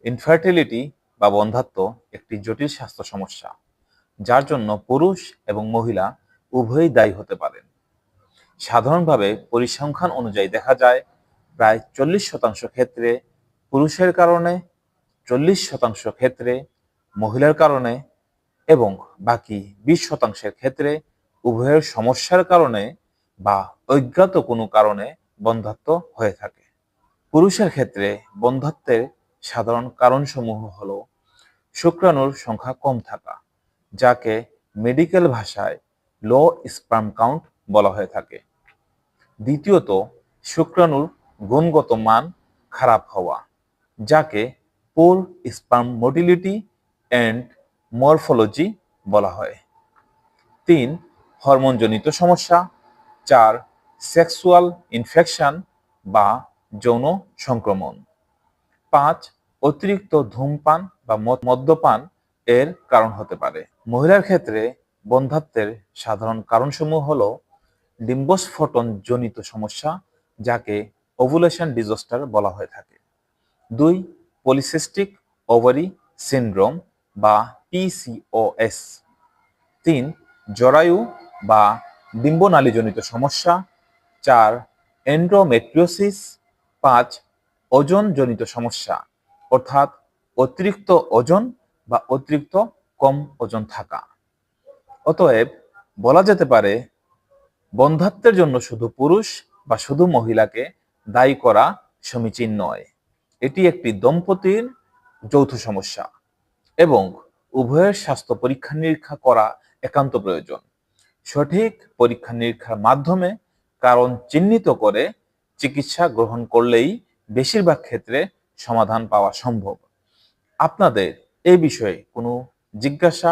Infertility বা বন্ধ্যাত্ব একটি জটিল স্বাস্থ্য সমস্যা, যার জন্য পুরুষ এবং মহিলা উভয়ই দায়ী হতে পারেন। সাধারণভাবে পরিসংখ্যান অনুযায়ী দেখা যায় প্রায় 40% ক্ষেত্রে পুরুষের কারণে, 40% ক্ষেত্রে মহিলার কারণে এবং বাকি 20% ক্ষেত্রে উভয়ের সমস্যার কারণে বা অজ্ঞাত কোনো কারণে বন্ধ্যাত্ব হয়ে থাকে। পুরুষের ক্ষেত্রে বন্ধ্যাত্বের সাধারণ কারণসমূহ হল শুক্রাণুর সংখ্যা কম থাকা, যাকে মেডিকেল ভাষায় লো স্পার্ম কাউন্ট বলা হয়ে থাকে। দ্বিতীয়ত, শুক্রাণুর গুণগত মান খারাপ হওয়া, যাকে পোর স্পার্ম মোটিলিটি অ্যান্ড মরফোলজি বলা হয়। 3. হরমোনজনিত সমস্যা। 4. সেক্সুয়াল ইনফেকশন বা যৌন সংক্রমণ। 5. অতিরিক্ত ধূমপান বা মদ্যপান এর কারণ হতে পারে। মহিলার ক্ষেত্রে বন্ধ্যাত্বের সাধারণ কারণসমূহ হল ডিম্বস্ফোটন জনিত সমস্যা, যাকে ওভুলেশন ডিসঅর্ডার বলা হয়ে থাকে। 2. পলিসিস্টিক ওভারি সিনড্রোম বা PCOS। 3. জরায়ু বা ডিম্বনালীজনিত সমস্যা। 4. এন্ডোমেট্রিওসিস। 5. ওজনজনিত সমস্যা, অর্থাৎ অতিরিক্ত ওজন বা অতিরিক্ত কম ওজন থাকা। অতএব বলা যেতে পারে বন্ধ্যাত্বের জন্য শুধু পুরুষ বা শুধু মহিলাকে দায়ী করা সমীচীন নয়। এটি একটি দম্পতির যৌথ সমস্যা এবং উভয়ের স্বাস্থ্য পরীক্ষা নিরীক্ষা করা একান্ত প্রয়োজন। সঠিক পরীক্ষা নিরীক্ষার মাধ্যমে কারণ চিহ্নিত করে চিকিৎসা গ্রহণ করলেই বেশিরভাগ ক্ষেত্রে সমাধান পাওয়া সম্ভব। আপনাদের এই বিষয়ে কোনো জিজ্ঞাসা